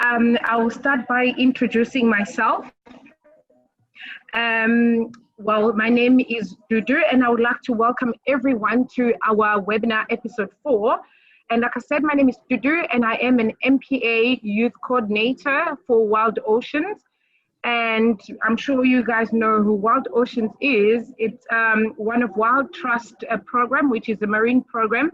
I will start by introducing myself. Well, my name is Dudu, and I would like to welcome everyone to our webinar episode 4. And like I said, my name is Dudu, and I am an MPA Youth Coordinator for Wild Oceans. And I'm sure you guys know who Wild Oceans is. It's one of Wild Trust program, which is a marine program,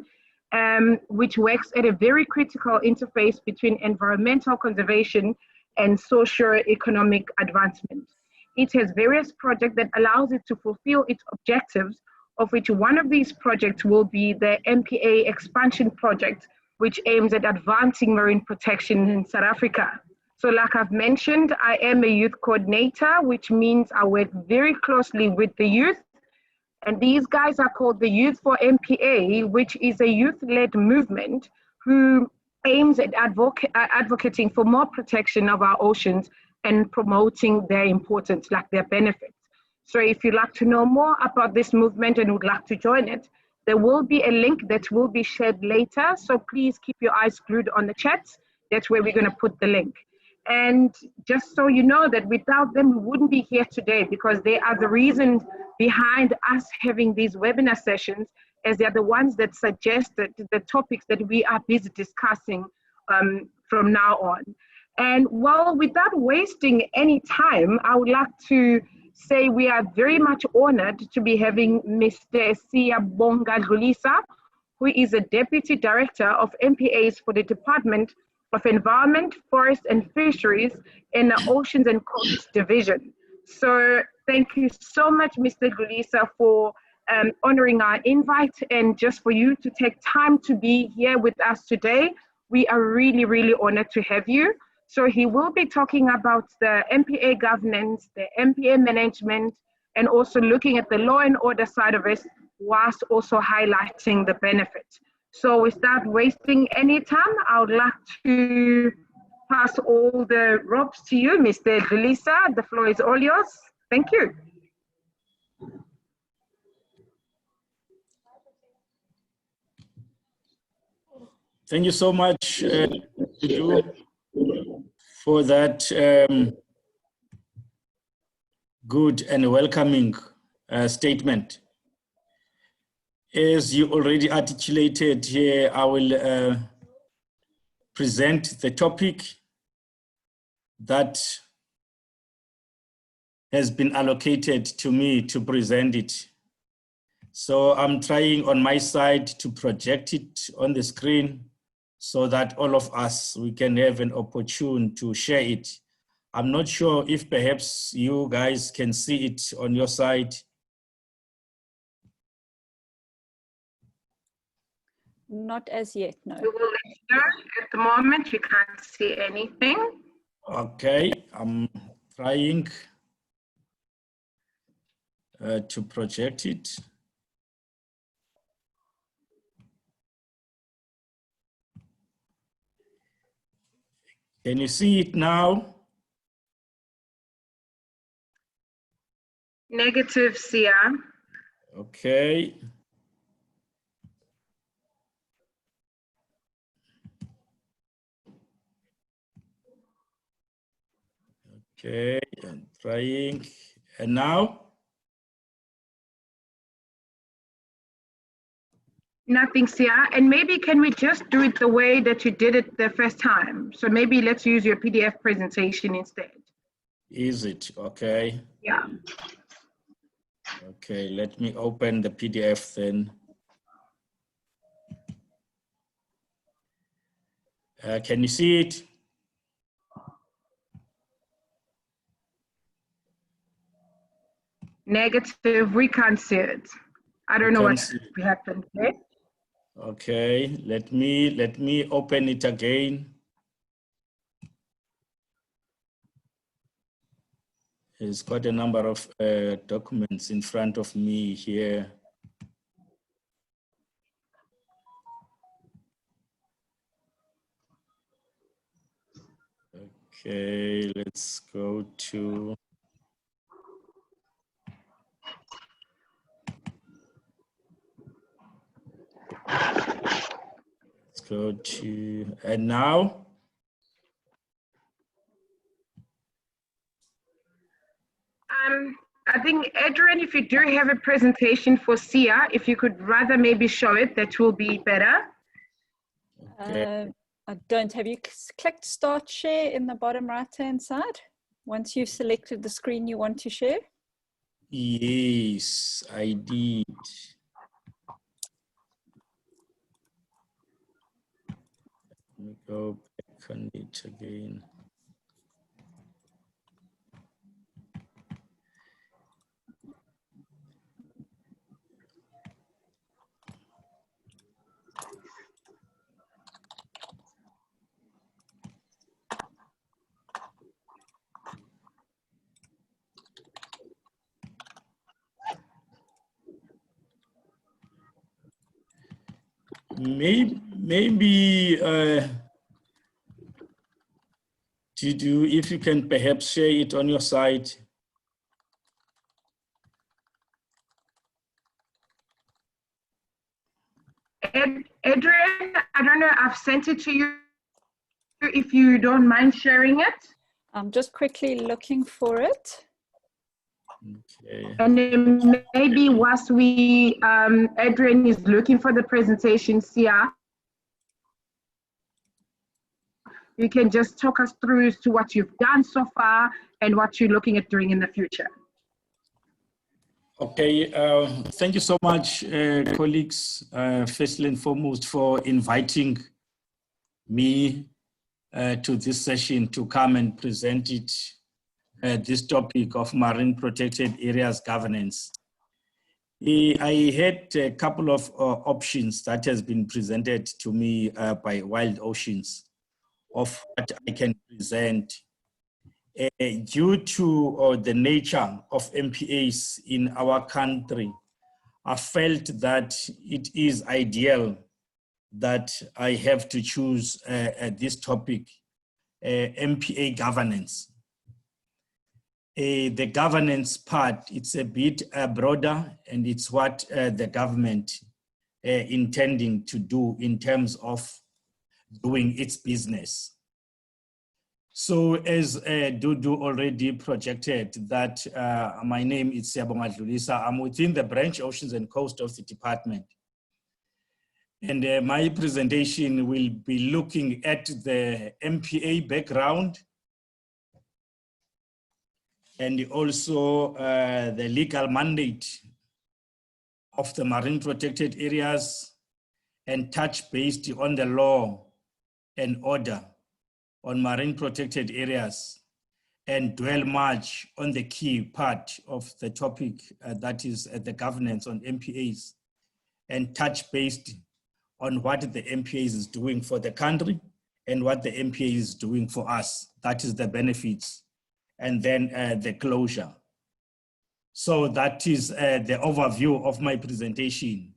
which works at a very critical interface between environmental conservation and socio-economic advancement. It has various projects that allows it to fulfill its objectives, of which one of these projects will be the MPA expansion project, which aims at advancing marine protection in South Africa. So like I've mentioned, I am a youth coordinator, which means I work very closely with the youth. And these guys are called the Youth for MPA, which is a youth-led movement who aims at advocating for more protection of our oceans and promoting their importance, like their benefits. So if you'd like to know more about this movement and would like to join it, there will be a link that will be shared later. So please keep your eyes glued on the chat. That's where we're going to put the link. And just so you know that without them, we wouldn't be here today, because they are the reason behind us having these webinar sessions, as they're the ones that suggested the topics that we are busy discussing from now on. And well, without wasting any time, I would like to say we are very much honored to be having Mr. Siyabonga Dlulisa, who is a Deputy Director of MPAs for the Department of Environment, Forest and Fisheries in the Oceans and Coasts Division. So thank you so much, Mr. Dlulisa, for honoring our invite, and just for you to take time to be here with us today. We are really, really honored to have you. So he will be talking about the MPA governance, the MPA management, and also looking at the law and order side of it, whilst also highlighting the benefits. So without wasting any time, I would like to pass all the ropes to you, Mr. Dlulisa. The floor is all yours. Thank you. Thank you so much, for that good and welcoming statement. As you already articulated here, I will present the topic that has been allocated to me to present it. So I'm trying on my side to project it on the screen so that all of us, we can have an opportunity to share it. I'm not sure if perhaps you guys can see it on your side. Not as yet, no. We will let you know. At the moment, you can't see anything. Okay, I'm trying to project it. Can you see it now? Negative, Sia. Okay. Okay, I'm trying. And now? Nothing, Sia. And maybe can we just do it the way that you did it the first time? So maybe let's use your PDF presentation instead. Is it? Okay. Yeah. Okay, let me open the PDF then. Can you see it? Negative, we can't see it. I don't know what happened there. Okay, let me open it again. There's quite a number of documents in front of me here. Okay, let's go to. Let's go to, and now? I think, Adrian, if you do have a presentation for Sia, if you could rather maybe show it, that will be better. Okay. I don't. Have you clicked start share in the bottom right hand side? Once you've selected the screen you want to share? Yes, I did. Let me go back on it again. Maybe if you can perhaps share it on your site. Adrian, I don't know, I've sent it to you if you don't mind sharing it. I'm just quickly looking for it. Okay. And then maybe whilst Adrian is looking for the presentation, Sia, you can just talk us through as to what you've done so far and what you're looking at doing in the future. Okay, thank you so much, colleagues, firstly and foremost, for inviting me to this session to come and present this topic of marine protected areas governance. I had a couple of options that has been presented to me by Wild Oceans of what I can present. Due to the nature of MPAs in our country, I felt that it is ideal that I have to choose this topic, MPA governance. The governance part, it's a bit broader, and it's what the government intending to do in terms of doing its business. So as Dudu already projected that my name is Siyabonga Dlulisa, I'm within the branch Oceans and Coast of the department. And my presentation will be looking at the MPA background and also the legal mandate of the marine protected areas, and touch based on the law and order on marine protected areas, and dwell much on the key part of the topic that is the governance on MPAs, and touch based on what the MPAs is doing for the country and what the MPA is doing for us. That is the benefits, and then the closure. So that is the overview of my presentation.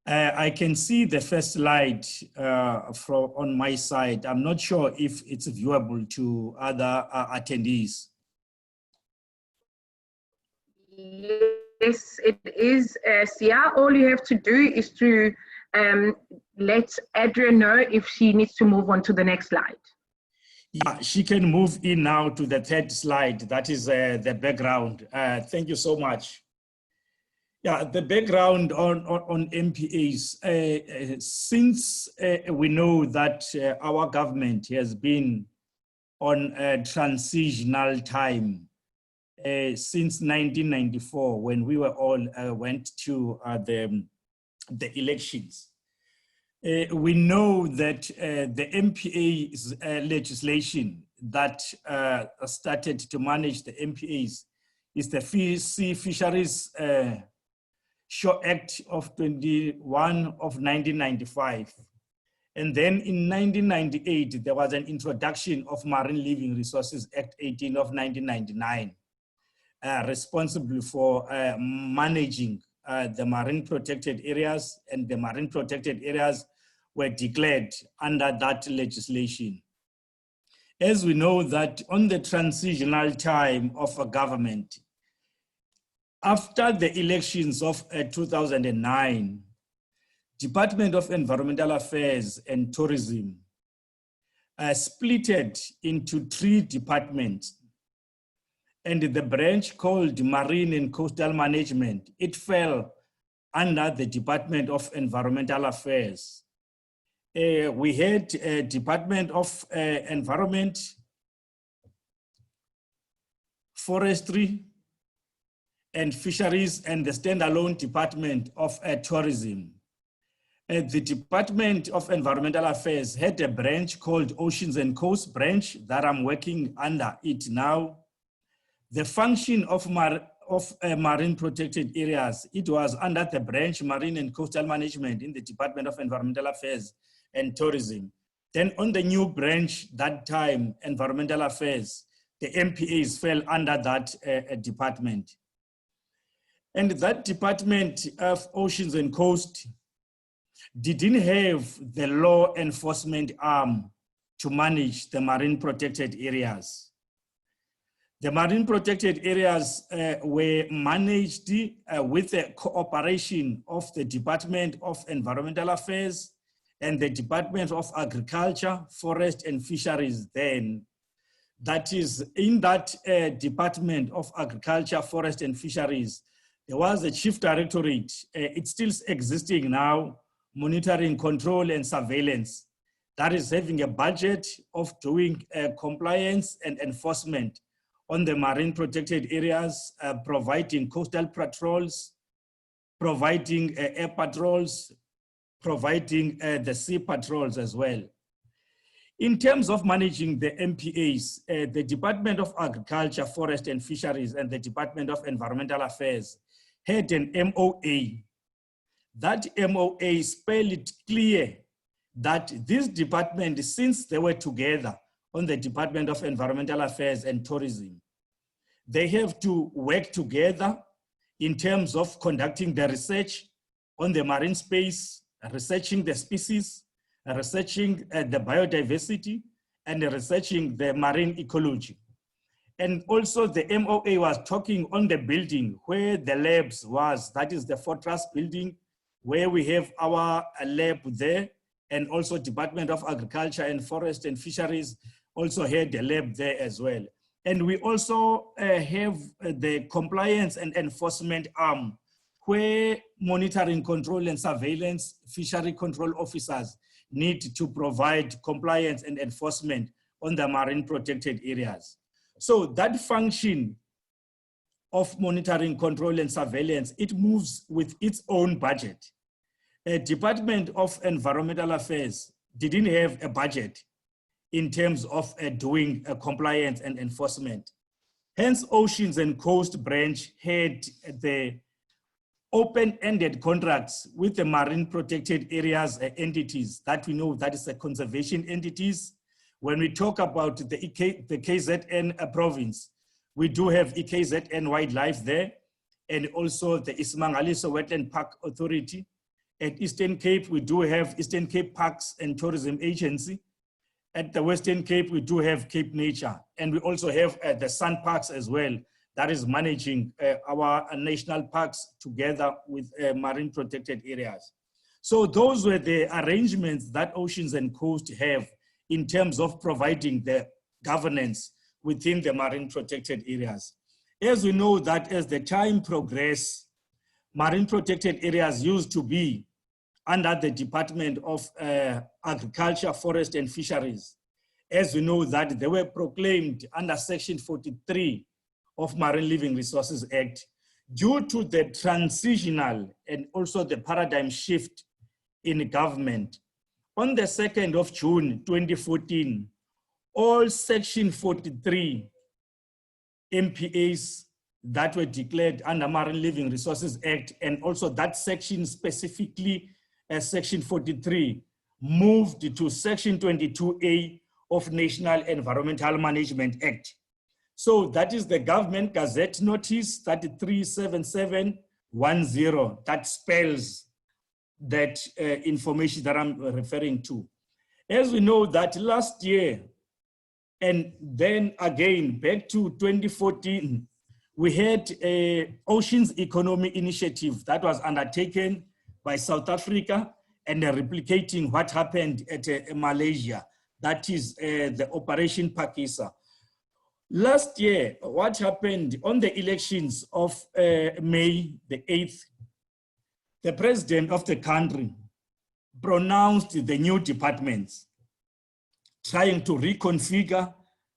I can see the first slide on my side. I'm not sure if it's viewable to other attendees. Yes, it is, Sia. All you have to do is to let Adrian know if she needs to move on to the next slide. Yeah, she can move in now to the third slide. That is the background. Thank you so much. Yeah, the background on MPAs. Since we know that our government has been on a transitional time since 1994, when we were all went to the elections. We know that the MPA's legislation that started to manage the MPAs is the Sea Fisheries Shore Act of 21 of 1995. And then in 1998, there was an introduction of Marine Living Resources Act 18 of 1999, responsible for managing the marine protected areas, and the marine protected areas were declared under that legislation. As we know that on the transitional time of a government, after the elections of 2009, Department of Environmental Affairs and Tourism splitted into 3 departments. and the branch called Marine and Coastal Management, it fell under the Department of Environmental Affairs. We had a Department of Environment, Forestry and Fisheries, and the standalone Department of Tourism. The Department of Environmental Affairs had a branch called Oceans and Coasts Branch that I'm working under it now. The function of marine protected areas, it was under the branch Marine and Coastal Management in the Department of Environmental Affairs and Tourism. Then on the new branch that time, Environmental Affairs, the MPAs fell under that department. And that Department of Oceans and Coast didn't have the law enforcement arm to manage the marine protected areas. The marine protected areas were managed with the cooperation of the Department of Environmental Affairs and the Department of Agriculture, Forest and Fisheries then. That is, in that Department of Agriculture, Forest and Fisheries, there was a chief directorate. It's still existing now, monitoring, control and surveillance. That is having a budget of doing compliance and enforcement on the marine protected areas, providing coastal patrols, providing air patrols, providing the sea patrols as well. In terms of managing the MPAs, the Department of Agriculture, Forest and Fisheries and the Department of Environmental Affairs had an MOA. That MOA spelled it clear that this department, since they were together on the Department of Environmental Affairs and Tourism, they have to work together in terms of conducting the research on the marine space, researching the species, researching the biodiversity, and researching the marine ecology. And also the MOA was talking on the building where the labs was, that is the Fortress building, where we have our lab there, and also Department of Agriculture and Forest and Fisheries also had a lab there as well. And we also have the compliance and enforcement arm, where monitoring, control and surveillance fishery control officers need to provide compliance and enforcement on the marine protected areas. So that function of monitoring, control and surveillance, it moves with its own budget. A Department of Environmental Affairs didn't have a budget in terms of doing compliance and enforcement. Hence, Oceans and Coast Branch had the open-ended contracts with the marine protected areas entities that we know that is the conservation entities. When we talk about the KZN province, we do have KZN Wildlife there, and also the Ismangaliso Wetland Park Authority. At Eastern Cape, we do have Eastern Cape Parks and Tourism Agency. At the Western Cape, we do have Cape Nature, and we also have the Sun Parks as well, that is managing our national parks together with marine protected areas. So those were the arrangements that Oceans and Coast have in terms of providing the governance within the marine protected areas. As we know that as the time progressed, marine protected areas used to be under the Department of Agriculture, Forest and Fisheries. As we know that they were proclaimed under Section 43 of Marine Living Resources Act, due to the transitional and also the paradigm shift in government. On the 2nd of June, 2014, all Section 43 MPAs that were declared under Marine Living Resources Act, and also that section specifically as Section 43, moved to Section 22A of National Environmental Management Act. So that is the Government Gazette Notice 337710 that spells that information that I'm referring to. As we know that last year, and then again back to 2014, we had a Oceans Economy Initiative that was undertaken by South Africa and replicating what happened at Malaysia, that is the Operation Pakisa. Last year, what happened on the elections of May the 8th, the president of the country pronounced the new departments, trying to reconfigure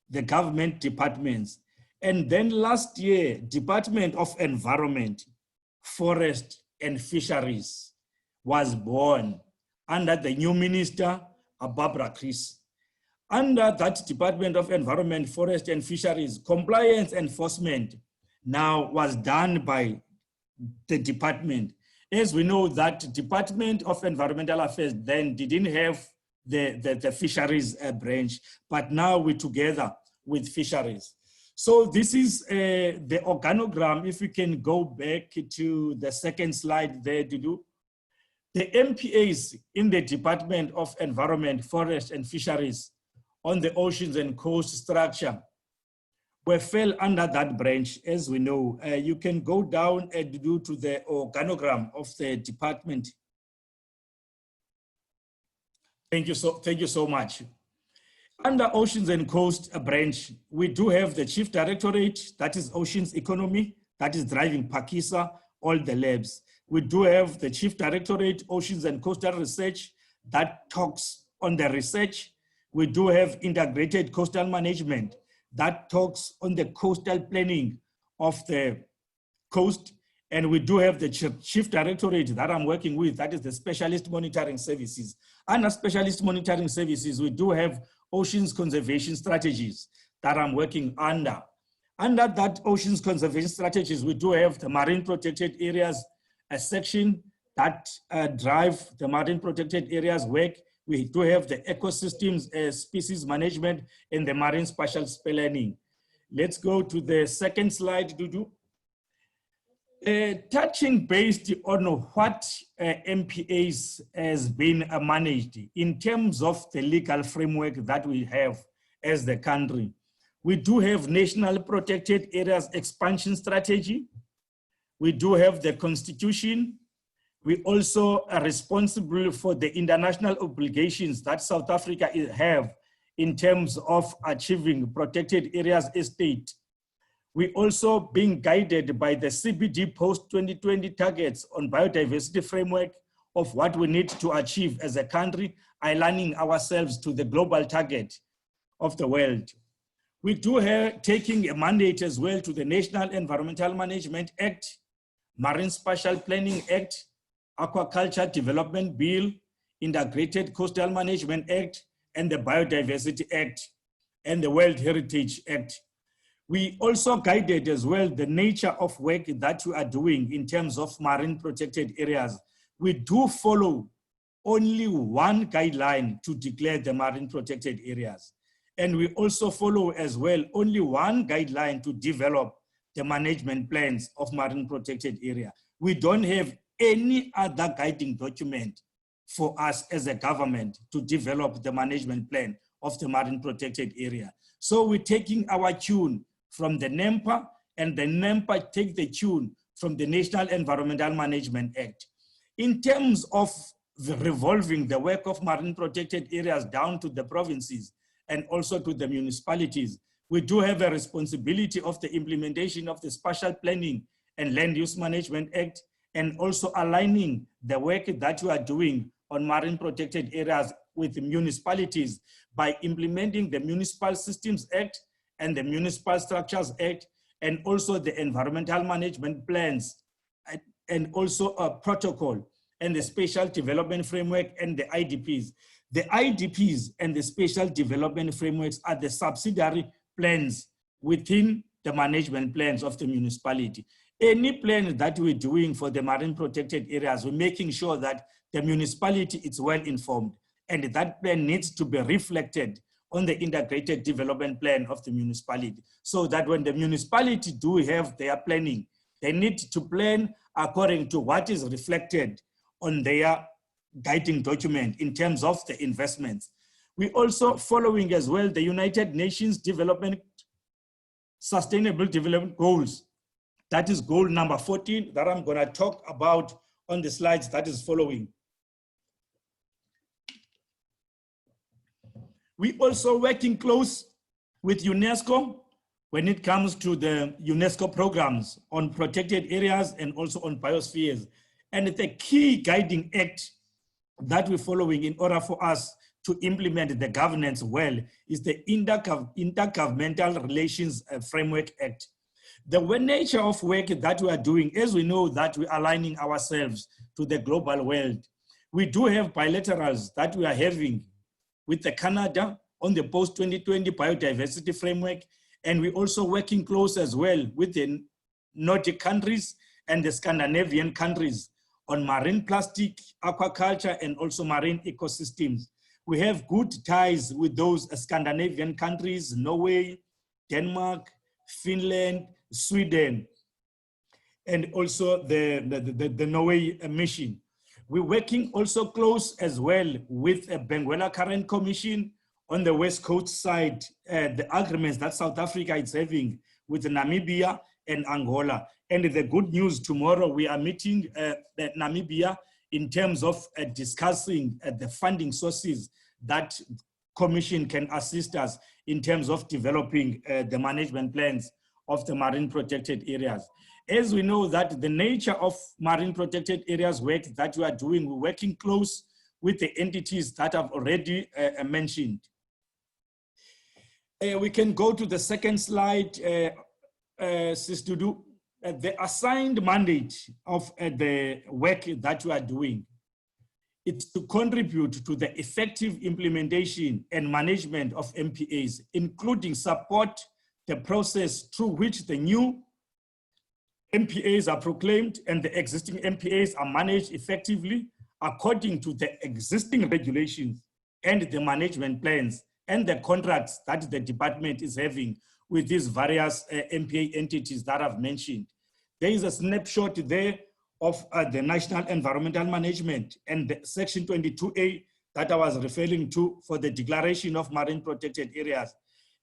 the government departments. And then last year, Department of Environment, Forest and Fisheries was born under the new minister, Barbara Chris. Under that Department of Environment, Forest and Fisheries, compliance enforcement now was done by the department. As we know, that Department of Environmental Affairs then didn't have the fisheries branch, but now we're together with fisheries. So this is the organogram. If we can go back to the second slide there, Dudu. The MPAs in the Department of Environment, Forest and Fisheries on the oceans and coast structure fell under that branch, as we know. You can go down and do to the organogram of the department. Thank you so much. Under Oceans and Coast branch, we do have the Chief Directorate, that is Oceans Economy, that is driving Pakisa, all the labs. We do have the Chief Directorate, Oceans and Coastal Research, that talks on the research. We do have Integrated Coastal Management, that talks on the coastal planning of the coast. And we do have the Chief Directorate that I'm working with, that is the Specialist Monitoring Services. Under Specialist Monitoring Services, we do have Oceans Conservation Strategies that I'm working under. Under that Oceans Conservation Strategies, we do have the Marine Protected Areas, a section that drive the Marine Protected Areas work. We do have the Ecosystems Species Management and the Marine Spatial Planning. Let's go to the second slide, Dudu. Touching based on what MPAs has been managed in terms of the legal framework that we have as the country. We do have National Protected Areas Expansion Strategy. We do have the Constitution. We also are responsible for the international obligations that South Africa have in terms of achieving protected areas estate. We also being guided by the CBD post-2020 targets on biodiversity framework of what we need to achieve as a country, aligning ourselves to the global target of the world. We do have taking a mandate as well to the National Environmental Management Act, Marine Spatial Planning Act, Aquaculture Development Bill, Integrated Coastal Management Act, and the Biodiversity Act, and the World Heritage Act. We also guided as well the nature of work that we are doing in terms of marine protected areas. We do follow only one guideline to declare the marine protected areas. And we also follow as well only one guideline to develop the management plans of marine protected area. We don't have any other guiding document for us as a government to develop the management plan of the marine protected area. So we're taking our tune from the NEMPA, and the NEMPA take the tune from the National Environmental Management Act. In terms of revolving the work of marine protected areas down to the provinces and also to the municipalities, we do have a responsibility of the implementation of the Spatial Planning and Land Use Management Act, and also aligning the work that we are doing on marine protected areas with the municipalities by implementing the Municipal Systems Act and the Municipal Structures Act, and also the environmental management plans, and also a protocol and the Spatial Development Framework and the IDPs. The IDPs and the Spatial Development Frameworks are the subsidiary plans within the management plans of the municipality. Any plan that we're doing for the marine protected areas, we're making sure that the municipality is well informed, and that plan needs to be reflected on the integrated development plan of the municipality, so that when the municipality do have their planning, they need to plan according to what is reflected on their guiding document in terms of the investments. We also following as well the United Nations Development Sustainable Development Goals. That is goal number 14 that I'm gonna talk about on the slides that is following. We also working close with UNESCO when it comes to the UNESCO programs on protected areas and also on biospheres. And the key guiding act that we're following in order for us to implement the governance well is the Intergovernmental Relations Framework Act. The nature of work that we are doing, as we know that we're aligning ourselves to the global world, we do have bilaterals that we are having with the Canada on the post-2020 biodiversity framework, and we're also working close as well with the Nordic countries and the Scandinavian countries on marine plastic, aquaculture, and also marine ecosystems. We have good ties with those Scandinavian countries, Norway, Denmark, Finland, Sweden, and also the Norway mission. We're working also close as well with a Benguela Current Commission on the West Coast side, the agreements that South Africa is having with Namibia and Angola. And the good news, tomorrow we are meeting Namibia in terms of discussing the funding sources that Commission can assist us in terms of developing the management plans of the marine protected areas. As we know that the nature of marine protected areas work that we are doing, we're working close with the entities that I've already mentioned. We can go to the second slide, Sis Dudu. The assigned mandate of the work that we are doing, it's to contribute to the effective implementation and management of MPAs, including support the process through which the new MPAs are proclaimed and the existing MPAs are managed effectively according to the existing regulations and the management plans and the contracts that the department is having with these various MPA entities that I've mentioned. There is a snapshot there of the National Environmental Management and the Section 22A that I was referring to for the declaration of marine protected areas.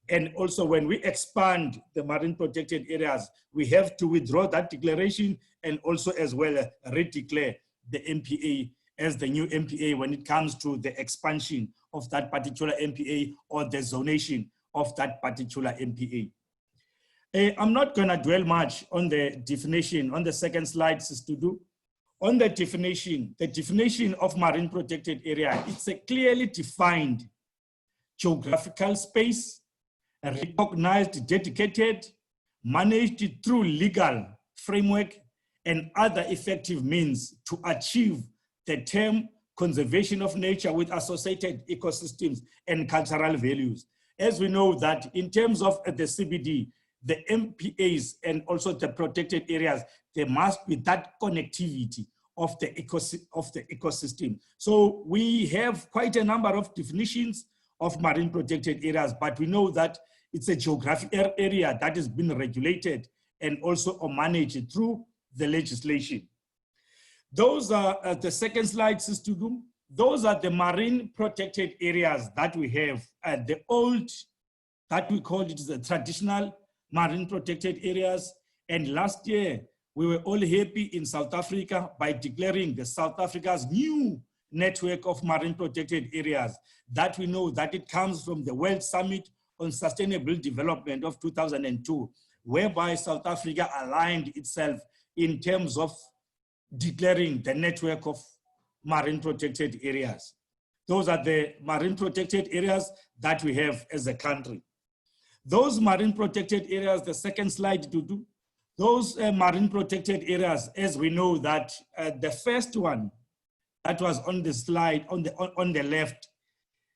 And also when we expand the marine protected areas, we have to withdraw that declaration and also as well redeclare the MPA as the new MPA when it comes to the expansion of that particular MPA or the zonation of that particular MPA. I'm not gonna dwell much on the definition on the second slide, Sister Du. On the definition of marine protected area, it's a clearly defined geographical space, recognized, dedicated, managed through legal framework and other effective means to achieve the term conservation of nature with associated ecosystems and cultural values. As we know that in terms of the CBD, the MPAs and also the protected areas, there must be that connectivity of the ecosystem. So we have quite a number of definitions of marine protected areas, but we know that it's a geographic area that has been regulated and also managed through the legislation. Those are the second slide, Sister Du. Those are the marine protected areas that we have. The old, that we call it the traditional marine protected areas. And last year, we were all happy in South Africa by declaring the South Africa's new network of marine protected areas that we know that it comes from the World Summit on Sustainable Development of 2002, whereby South Africa aligned itself in terms of declaring the network of marine protected areas. Those are the marine protected areas that we have as a country. Those marine protected areas, the second slide to do, those marine protected areas, as we know that the first one that was on the slide on the left,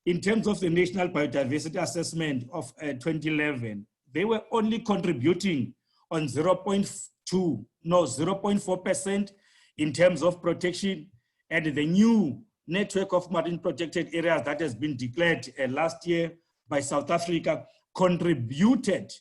in terms of the National Biodiversity Assessment of 2011, they were only contributing on 0.4% in terms of protection, and the new network of marine protected areas that has been declared last year by South Africa contributed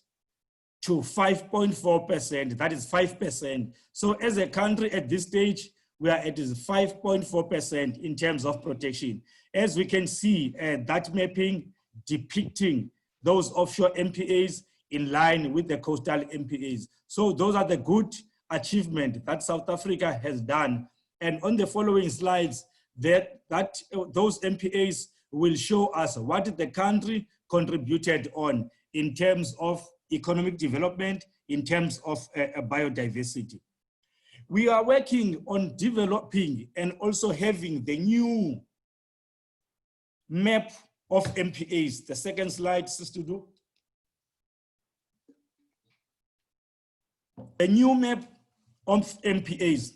to 5.4%, that is 5%. So as a country at this stage, we are at 5.4% in terms of protection. As we can see, that mapping depicting those offshore MPAs in line with the coastal MPAs. So those are the good achievements that South Africa has done. And on the following slides, those MPAs will show us what the country contributed on in terms of economic development, in terms of biodiversity. We are working on developing and also having the new map of MPAs. The second slide, Sister Du. A new map of MPAs.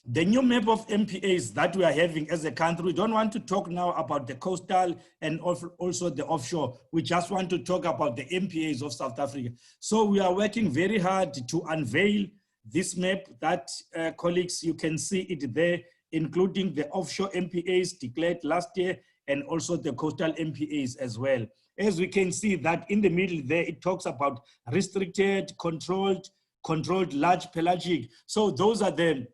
The new map of MPAs that we are having as a country, we don't want to talk now about the coastal and also the offshore. We just want to talk about the MPAs of South Africa. So we are working very hard to unveil this map that, colleagues, you can see it there, including the offshore MPAs declared last year and also the coastal MPAs as well. As we can see that in the middle there, it talks about restricted, controlled, large pelagic. So those are the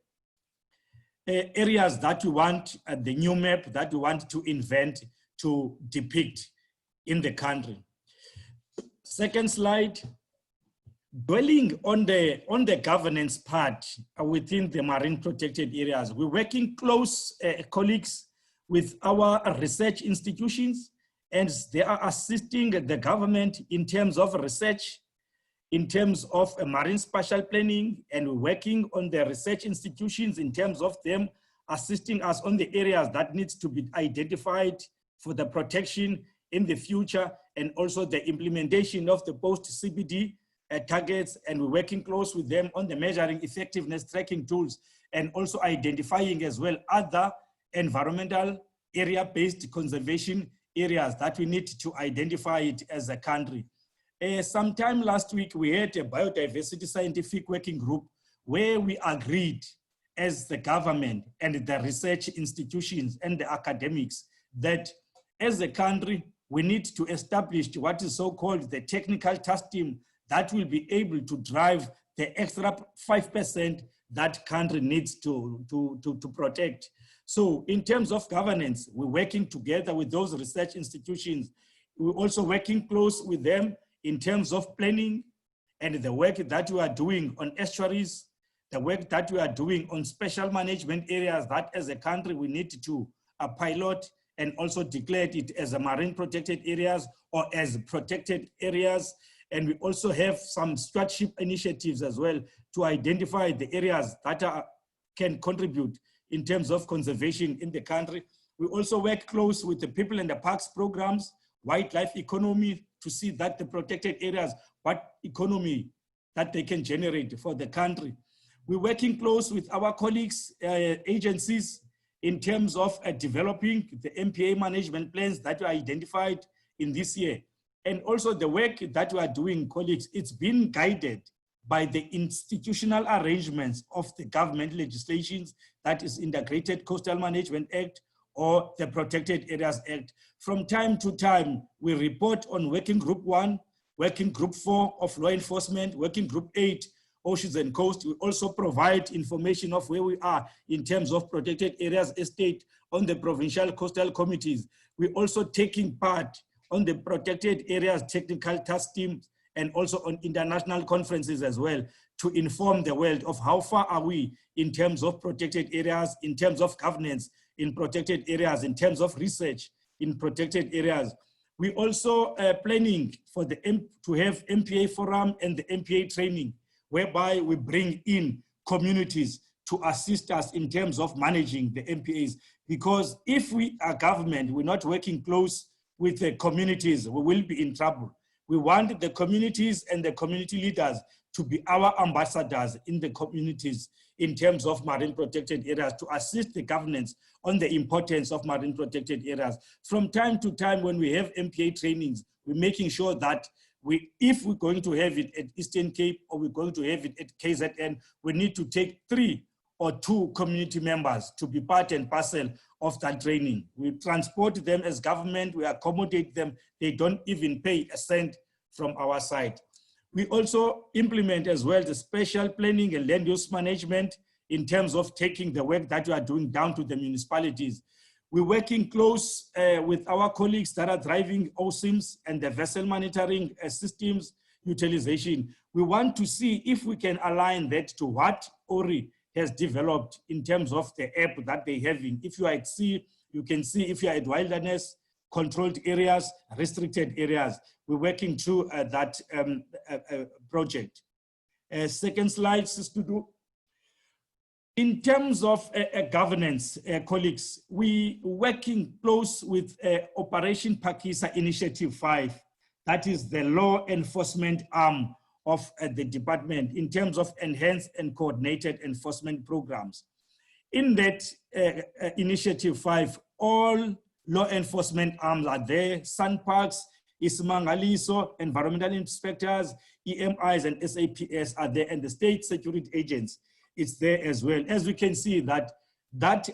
areas that we want, the new map that we want to invent to depict in the country. Second slide, dwelling on the governance part within the marine protected areas. We're working close, colleagues, with our research institutions, and they are assisting the government in terms of research, in terms of marine spatial planning, and working on the research institutions in terms of them assisting us on the areas that needs to be identified for the protection in the future, and also the implementation of the post-CBD targets, and we're working close with them on the measuring effectiveness tracking tools, and also identifying as well other environmental area-based conservation areas that we need to identify it as a country. Sometime last week, we had a biodiversity scientific working group where we agreed as the government and the research institutions and the academics that as a country, we need to establish what is so-called the technical task team that will be able to drive the extra 5% that country needs to protect. So in terms of governance, we're working together with those research institutions. We're also working close with them in terms of planning and the work that we are doing on estuaries, the work that we are doing on special management areas that as a country we need to pilot and also declare it as a marine protected areas or as protected areas. And we also have some stewardship initiatives as well to identify the areas that can contribute in terms of conservation in the country. We also work close with the People in the Parks programs, wildlife economy, to see that the protected areas, what economy that they can generate for the country. We're working close with our colleagues, agencies, in terms of developing the MPA management plans that were identified in this year. And also the work that we are doing, colleagues, it's been guided by the institutional arrangements of the government legislations, that is Integrated Coastal Management Act or the Protected Areas Act. From time to time, we report on Working Group 1, Working Group 4 of Law Enforcement, Working Group 8, Oceans and Coast. We also provide information of where we are in terms of protected areas estate on the provincial coastal committees. We're also taking part on the protected areas technical task teams and also on international conferences as well to inform the world of how far are we in terms of protected areas, in terms of governance in protected areas, in terms of research in protected areas. We also planning for to have MPA forum and the MPA training, whereby we bring in communities to assist us in terms of managing the MPAs. Because if we are government, we're not working close with the communities, we will be in trouble. We want the communities and the community leaders to be our ambassadors in the communities in terms of marine protected areas to assist the governance on the importance of marine protected areas. From time to time when we have MPA trainings, we're making sure that if we're going to have it at Eastern Cape or we're going to have it at KZN, we need to take 3 or 2 community members to be part and parcel of that training. We transport them as government, we accommodate them, they don't even pay a cent from our side. We also implement as well the special planning and land use management in terms of taking the work that we are doing down to the municipalities. We're working close with our colleagues that are driving OSIMs and the vessel monitoring systems utilization. We want to see if we can align that to what ORI has developed in terms of the app that they're having. If you are at sea, you can see if you are at wilderness, controlled areas, restricted areas. We're working through that project. Second slide, Sister. In terms of governance, colleagues, we working close with Operation Phakisa Initiative 5. That is the law enforcement arm of the department in terms of enhanced and coordinated enforcement programs. In that Initiative 5, all law enforcement arms are there. SANParks, Isimangaliso, environmental inspectors, EMIs and SAPS are there, and the state security agents, it's there as well. As we can see that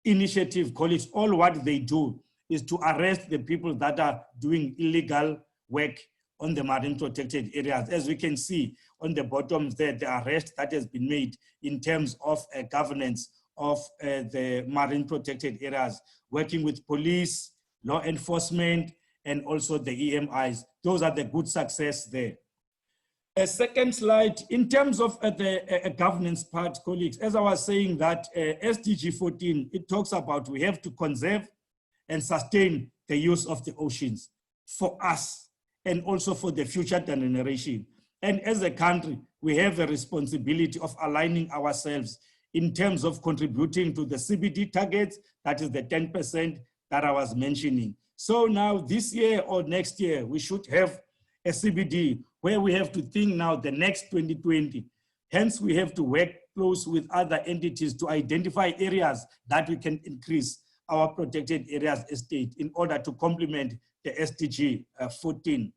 initiative, colleagues, all what they do is to arrest the people that are doing illegal work on the marine protected areas. As we can see on the bottom there, the arrest that has been made in terms of governance of the marine protected areas, working with police, law enforcement, and also the EMIs. Those are the good success there. A second slide, in terms of the governance part, colleagues, as I was saying that SDG 14, it talks about we have to conserve and sustain the use of the oceans for us and also for the future generation. And as a country, we have a responsibility of aligning ourselves in terms of contributing to the CBD targets, that is the 10% that I was mentioning. So now this year or next year, we should have a CBD where we have to think now the next 2020. Hence, we have to work close with other entities to identify areas that we can increase our protected areas estate in order to complement the SDG 14.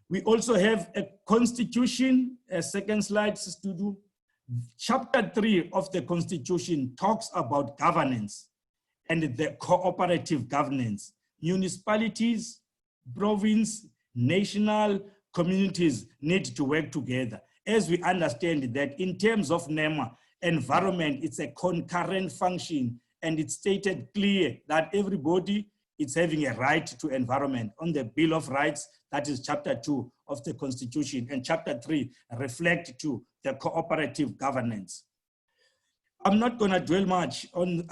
We also have a constitution, a second slide, Studu. Chapter 3 of the constitution talks about governance and the cooperative governance. Municipalities, province, national communities need to work together. As we understand that in terms of NEMA, environment, it's a concurrent function, and it's stated clear that everybody is having a right to environment on the Bill of Rights, that is chapter 2 of the Constitution, and chapter 3 reflect to the cooperative governance. I'm not going to dwell much on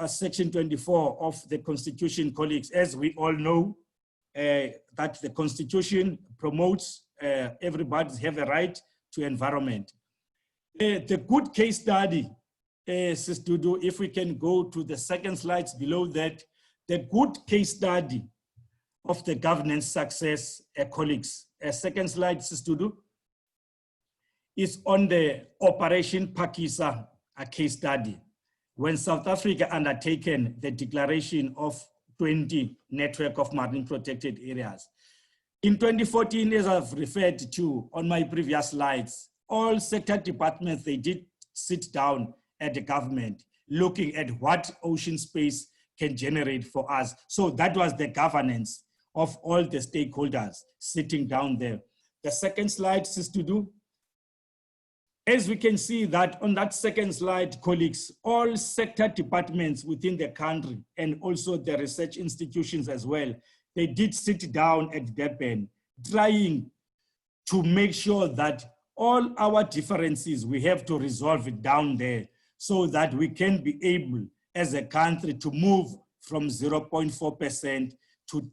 section 24 of the Constitution, colleagues. As we all know, that the Constitution promotes everybody have a right to environment. The good case study, Sister Dudu, if we can go to the second slides below that, the good case study of the governance success, colleagues. Second slide, Sister Dudu, is on the Operation Phakisa case study, when South Africa undertaken the declaration of 20 network of marine protected areas. In 2014, as I've referred to on my previous slides, all sector departments, they did sit down at the government, looking at what ocean space can generate for us. So that was the governance of all the stakeholders sitting down there. The second slide, Sister Dudu. As we can see that on that second slide, colleagues, all sector departments within the country and also the research institutions as well, they did sit down at Durban, trying to make sure that all our differences, we have to resolve it down there so that we can be able as a country to move from 0.4% to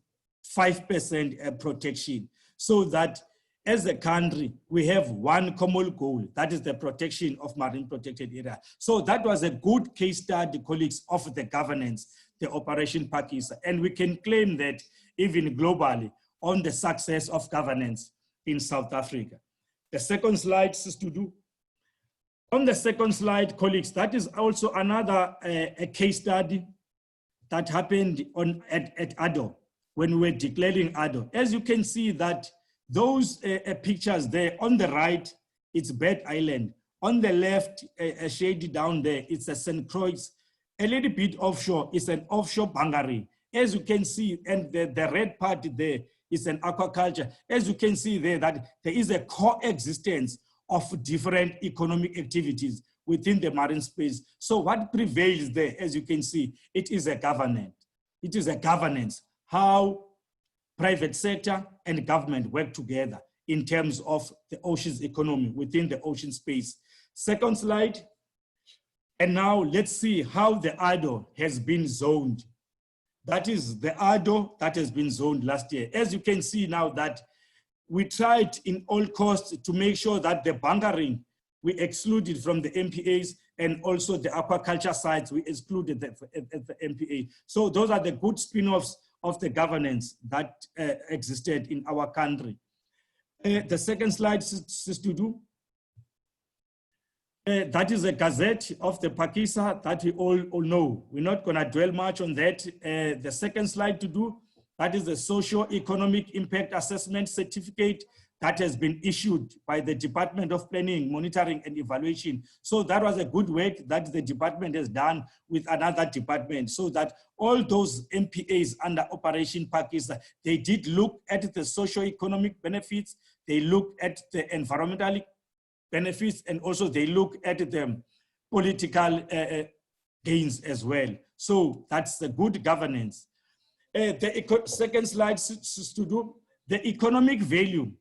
5% protection, so that as a country, we have one common goal, that is the protection of marine protected area. So that was a good case study, colleagues, of the governance, the Operation Phakisa. And we can claim that even globally on the success of governance in South Africa. The second slide, Sister Dudu. On the second slide, colleagues, that is also another a case study that happened at Ado, when we were declaring Ado. As you can see that those pictures there, on the right, it's Bird Island. On the left, shaded down there, it's a St. Croix. A little bit offshore, it's an offshore Bangari. As you can see, and the red part there is an aquaculture. As you can see there, that there is a coexistence of different economic activities within the marine space. So what prevails there, as you can see, it is a governance. It is a governance, how private sector and government work together in terms of the ocean's economy within the ocean space. Second slide. And now let's see how the Ado has been zoned. That is the ADO that has been zoned last year. As you can see now that we tried in all costs to make sure that the bunkering, we excluded from the MPAs, and also the aquaculture sites, we excluded at the MPA. So those are the good spin-offs of the governance that existed in our country. The second slide, Sistudu. That is a gazette of the Pakisa that we all know. We're not going to dwell much on that. The second slide to do, that is the socio-economic impact assessment certificate that has been issued by the Department of Planning, Monitoring and Evaluation. So that was a good work that the department has done with another department, so that all those MPAs under Operation Pakisa, they did look at the socio-economic benefits, they looked at the environmental benefits, and also they look at the political gains as well. So that's the good governance. The second slide is to do the economic value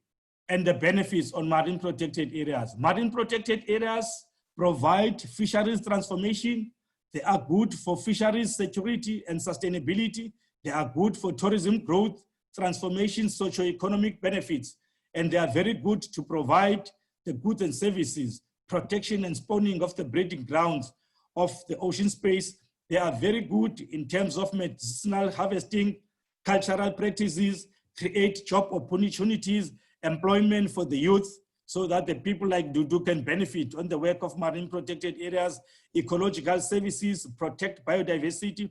and the benefits on marine protected areas. Marine protected areas provide fisheries transformation. They are good for fisheries security and sustainability. They are good for tourism growth, transformation, socio-economic benefits, and they are very good to provide the goods and services, protection and spawning of the breeding grounds of the ocean space. They are very good in terms of medicinal harvesting, cultural practices, create job opportunities, employment for the youth, so that the people like Dudu can benefit on the work of marine protected areas, ecological services, protect biodiversity.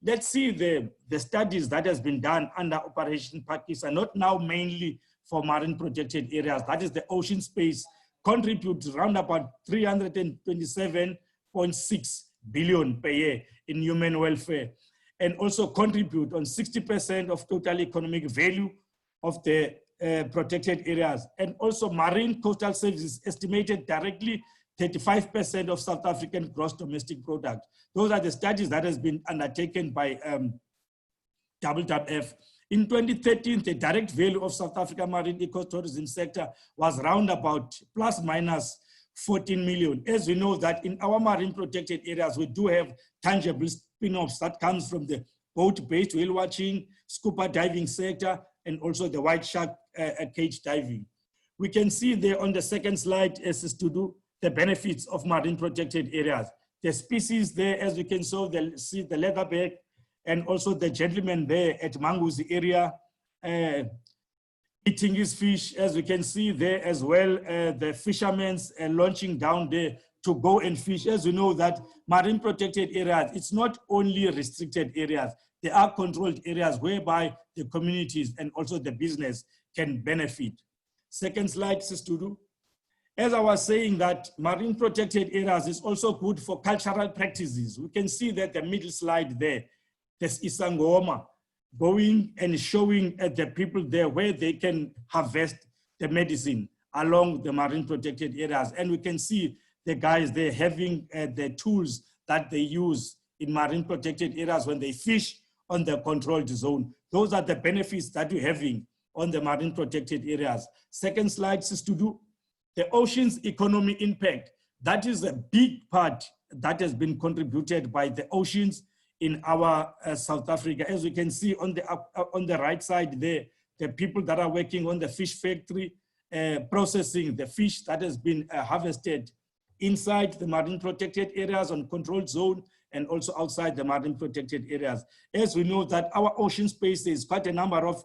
Let's see the studies that has been done under Operation Pakisa, not now mainly for marine protected areas, that is the ocean space, contribute around about 327.6 billion per year in human welfare, and also contribute on 60% of total economic value of the protected areas. And also marine coastal services estimated directly 35% of South African gross domestic product. Those are the studies that has been undertaken by WWF. In 2013, the direct value of South Africa marine ecotourism sector was round about plus minus 14 million. As we know that in our marine protected areas, we do have tangible spin-offs that comes from the boat-based whale watching, scuba diving sector, and also the white shark cage diving. We can see there on the second slide as is to do the benefits of marine protected areas. The species there, as we can see the leatherback, and also the gentleman there at Manguzi area, eating his fish, as we can see there as well, the fishermen's launching down there to go and fish. As we know that marine protected areas, it's not only restricted areas, there are controlled areas whereby the communities and also the business can benefit. Second slide, Sistudu. As I was saying that marine protected areas is also good for cultural practices. We can see that the middle slide there, there's Isangoma going and showing the people there where they can harvest the medicine along the marine protected areas. And we can see the guys there having the tools that they use in marine protected areas when they fish on the controlled zone. Those are the benefits that we're having on the marine protected areas. Second slide is to do the ocean's economy impact. That is a big part that has been contributed by the oceans in our South Africa. As we can see on the right side there, the people that are working on the fish factory, processing the fish that has been harvested inside the marine protected areas on controlled zone and also outside the marine protected areas. As we know that our ocean space, there's quite a number of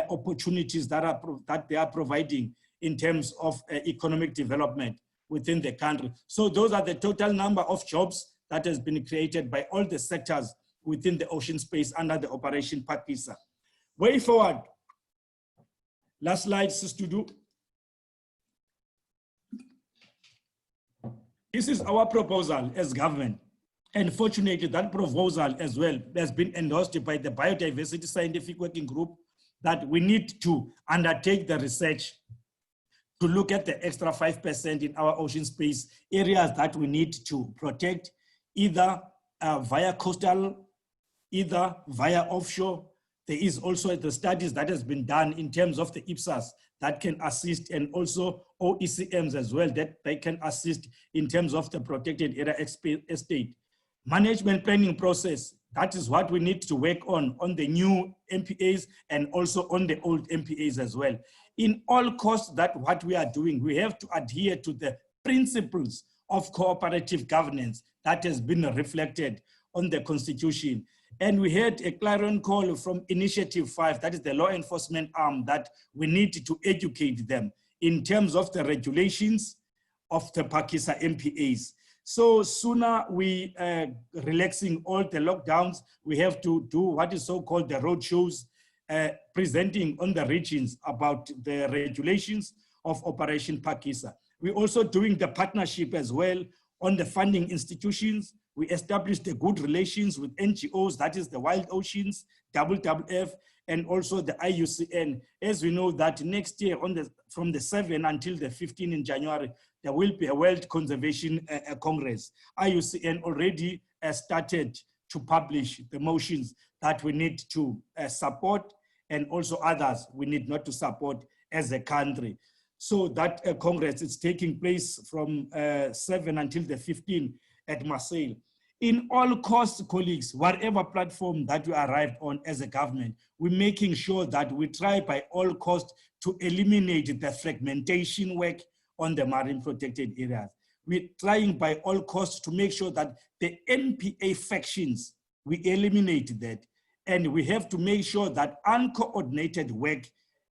opportunities that they are providing in terms of economic development within the country. So those are the total number of jobs that has been created by all the sectors within the ocean space under the Operation Pakisa. Way forward, last slide is to do. This is our proposal as government. And fortunately, that proposal as well has been endorsed by the Biodiversity Scientific Working Group that we need to undertake the research to look at the extra 5% in our ocean space areas that we need to protect, either via coastal, either via offshore. There is also the studies that has been done in terms of the IPSAS that can assist, and also OECMs as well that they can assist in terms of the protected area estate. Management planning process, That is what we need to work on the new MPAs and also on the old MPAs as well. In all costs, that what we are doing, we have to adhere to the principles of cooperative governance that has been reflected on the Constitution. And we had a clarion call from Initiative 5, that is the law enforcement arm, that we need to educate them in terms of the regulations of the Pakistan MPAs. So sooner we relaxing all the lockdowns, we have to do what is so-called the road shows, presenting on the regions about the regulations of Operation Pakistan. We're also doing the partnership as well on the funding institutions. We established the good relations with NGOs, that is the Wild Oceans, WWF, and also the IUCN. As we know that next year, from the 7th until the 15th in January, there will be a World Conservation Congress. IUCN already started to publish the motions that we need to support, and also others we need not to support as a country. So that Congress is taking place from 7 until the 15th at Marseille. In all costs, colleagues, whatever platform that we arrived on as a government, we're making sure that we try by all costs to eliminate the fragmentation work on the marine protected areas. We're trying by all costs to make sure that the MPA factions, we eliminate that. And we have to make sure that uncoordinated work,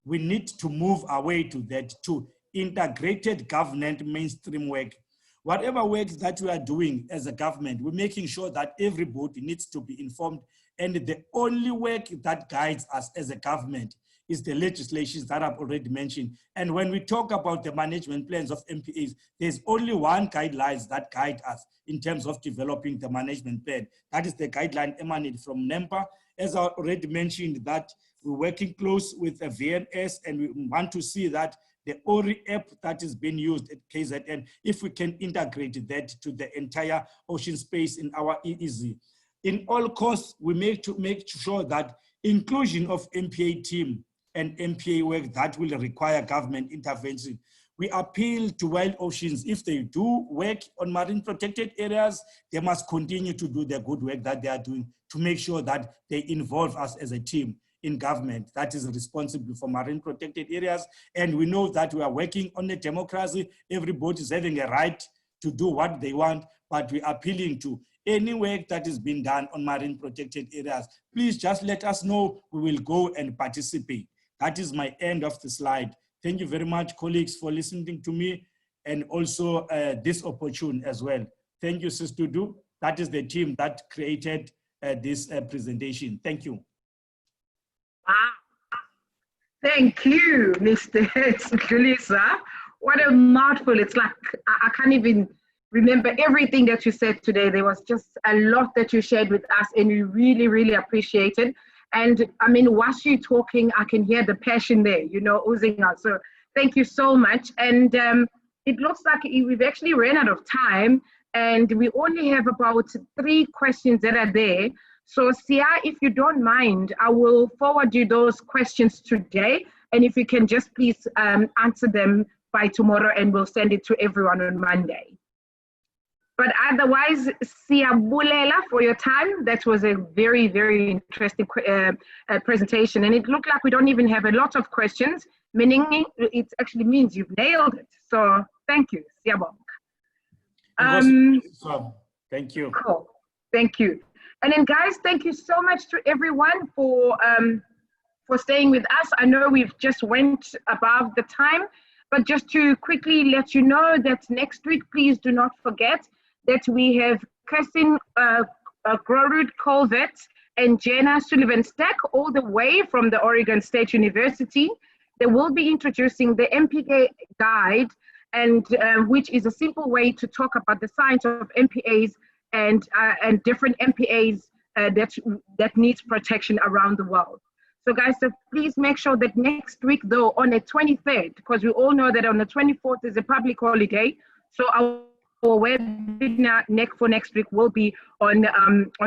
we need to move away to that, to integrated governance mainstream work. Whatever work that we are doing as a government, we're making sure that everybody needs to be informed. And the only work that guides us as a government is the legislations that I've already mentioned. And when we talk about the management plans of MPAs, there's only one guidelines that guide us in terms of developing the management plan. That is the guideline emanating from NEMPA. As I already mentioned, that we're working close with the VNS, and we want to see that the ORI app that is being used at KZN, if we can integrate that to the entire ocean space in our EEZ. In all costs, we make sure that inclusion of MPA team and MPA work that will require government intervention. We appeal to Wild Oceans, if they do work on marine protected areas, they must continue to do the good work that they are doing to make sure that they involve us as a team in government that is responsible for marine protected areas. And we know that we are working on a democracy. Everybody is having a right to do what they want, but we are appealing to any work that is being done on marine protected areas. Please just let us know, we will go and participate. That is my end of the slide. Thank you very much, colleagues, for listening to me, and also this opportunity as well. Thank you, Sis Dudu. That is the team that created this presentation. Thank you. Wow. Thank you, Mr. Dlulisa. What a mouthful. It's like, I can't even remember everything that you said today. There was just a lot that you shared with us, and we really, really appreciate it. And I mean, whilst you're talking, I can hear the passion there, you know, oozing out. So thank you so much. And it looks like we've actually ran out of time, and we only have about 3 questions that are there. So Sia, if you don't mind, I will forward you those questions today. And if you can just please answer them by tomorrow, and we'll send it to everyone on Monday. But otherwise, Siyabulela, for your time. That was a very, very interesting presentation. And it looked like we don't even have a lot of questions, meaning it actually means you've nailed it. So thank you, Siyabonga. Thank you. Cool. Thank you. And then guys, thank you so much to everyone for staying with us. I know we've just went above the time, but just to quickly let you know that next week, please do not forget that we have Kirsten Grorud Colvett and Jenna Sullivan-Stack all the way from the Oregon State University. They will be introducing the MPA guide, and which is a simple way to talk about the science of MPAs and different MPAs that needs protection around the world. So guys, so please make sure that next week though, on the 23rd, because we all know that on the 24th is a public holiday, so our webinar for next week will be on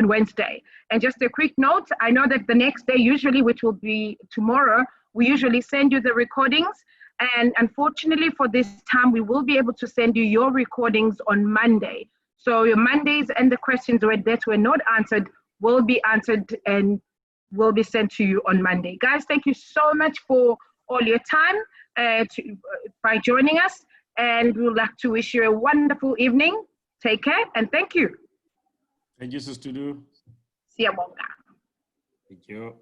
Wednesday. And just a quick note, I know that the next day usually, which will be tomorrow, we usually send you the recordings, and unfortunately for this time, we will be able to send you your recordings on Monday. So your Mondays and the questions that were not answered will be answered and will be sent to you on Monday. Guys, thank you so much for all your time by joining us, and we would like to wish you a wonderful evening. Take care and thank you. Thank you, Sister Dudu. Siyabonga. Thank you.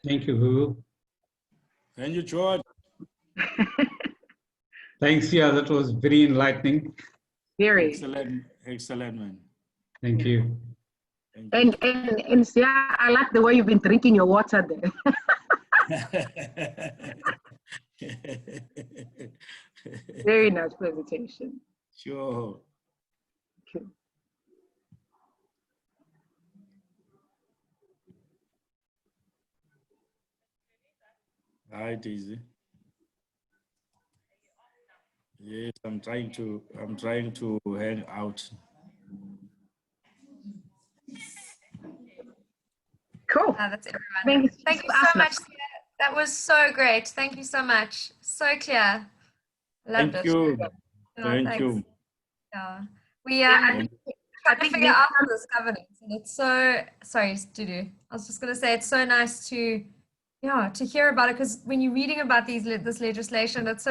Thank you, Hugo. Thank you, George. Thanks, yeah, that was very enlightening. Very. Excellent, excellent, man. Thank you. And Sia, I like the way you've been drinking your water there. Very nice presentation. Sure. Okay. Hi, Daisy. Yes, I'm trying to hang out. Cool. That's everyone. Thank you so much. That was so great. Thank you so much. So clear. Loved Thank it. you. Oh, Thank thanks. you. Yeah. We I trying to think figure out this governance, and it's so sorry, Dudu. I was just going to say it's so nice to hear about it, because when you're reading about this legislation, it's so